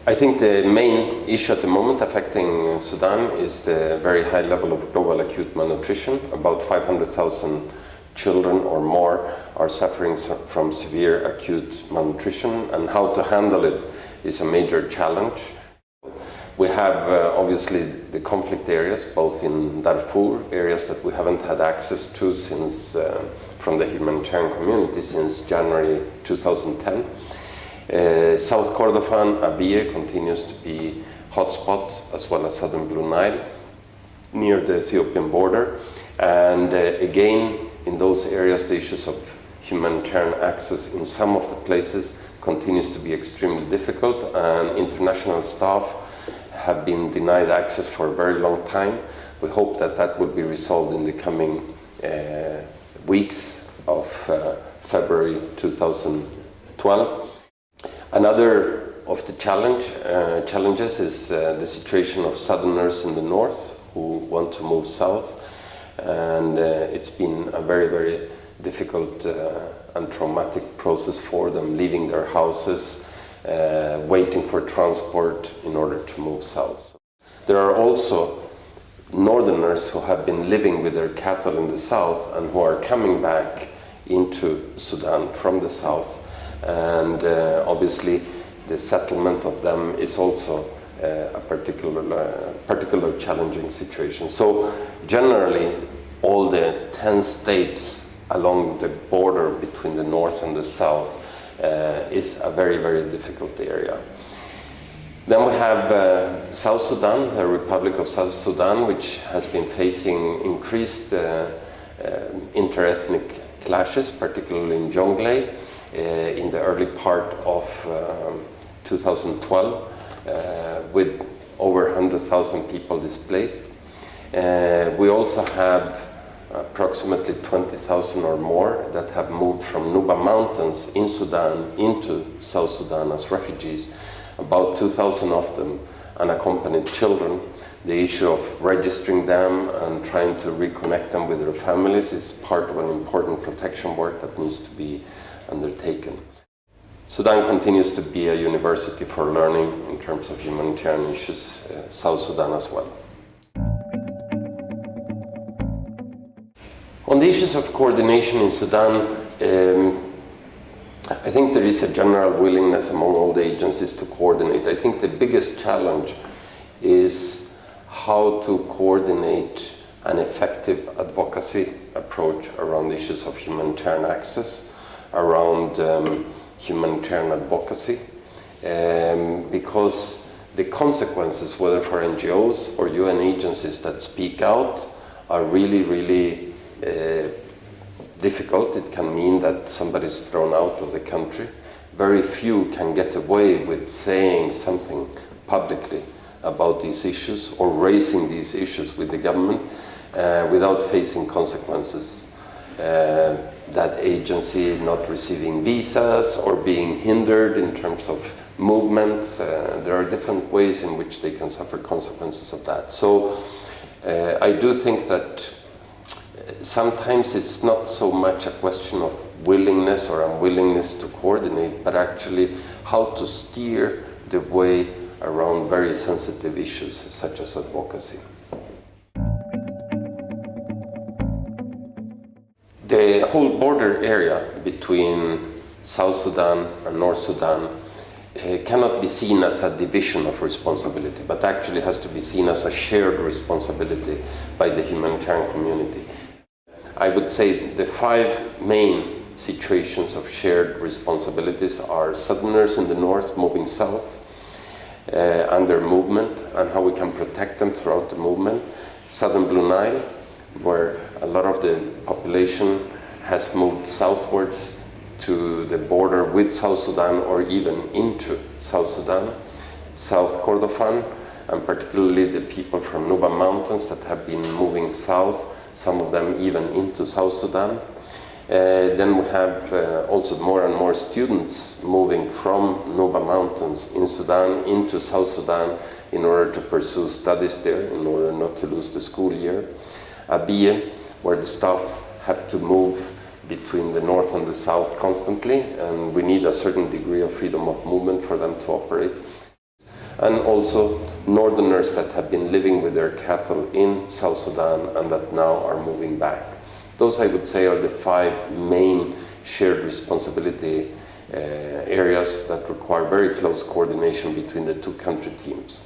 I think the main issue at the moment affecting Sudan is the very high level of global acute malnutrition. About 500,000 children or more are suffering from severe acute malnutrition, and how to handle it is a major challenge. We have obviously the conflict areas, both in Darfur, areas that we haven't had access to since from the humanitarian community since January 2010. South Kordofan, Abyei continues to be hotspots, as well as southern Blue Nile, near the Ethiopian border. And again, in those areas, the issues of humanitarian access in some of the places continues to be extremely difficult, and international staff have been denied access for a very long time. We hope that that will be resolved in the coming weeks of February 2012. Another of the challenges is the situation of southerners in the north who want to move south, and it's been a very, very difficult and traumatic process for them, leaving their houses, waiting for transport in order to move south. There are also northerners who have been living with their cattle in the south and who are coming back into Sudan from the south, and obviously the settlement of them is also a particular challenging situation. So generally, all the 10 states along the border between the north and the south is a very, very difficult area. Then we have South Sudan, the Republic of South Sudan, which has been facing increased inter-ethnic clashes, particularly in Jonglei, in the early part of 2012, with over 100,000 people displaced. We also have approximately 20,000 or more that have moved from Nuba Mountains in Sudan into South Sudan as refugees, about 2,000 of them unaccompanied children. The issue of registering them and trying to reconnect them with their families is part of an important protection work that needs to be undertaken. Sudan continues to be a university for learning in terms of humanitarian issues, South Sudan as well. On the issues of coordination in Sudan, I think there is a general willingness among all the agencies to coordinate. I think the biggest challenge is how to coordinate an effective advocacy approach around issues of humanitarian access, around humanitarian advocacy, because the consequences, whether for NGOs or UN agencies that speak out, are really, really difficult. It can mean that somebody is thrown out of the country. Very few can get away with saying something publicly about these issues or raising these issues with the government without facing consequences. That agency not receiving visas or being hindered in terms of movements. There are different ways in which they can suffer consequences of that. So I do think that sometimes it's not so much a question of willingness or unwillingness to coordinate, but actually how to steer the way around very sensitive issues such as advocacy. The whole border area between South Sudan and North Sudan cannot be seen as a division of responsibility, but actually has to be seen as a shared responsibility by the humanitarian community. I would say the 5 main situations of shared responsibilities are southerners in the north moving south and their movement and how we can protect them throughout the movement. Southern Blue Nile, where a lot of the population has moved southwards to the border with South Sudan or even into South Sudan. South Kordofan, and particularly the people from Nuba Mountains that have been moving south, some of them even into South Sudan. Then we have also more and more students moving from Nuba Mountains in Sudan into South Sudan in order to pursue studies there, in order not to lose the school year. Abyei, where the staff have to move between the north and the south constantly, and we need a certain degree of freedom of movement for them to operate. and also northerners that have been living with their cattle in South Sudan and that now are moving back. Those, I would say, are the 5 main shared responsibility areas that require very close coordination between the 2 country teams.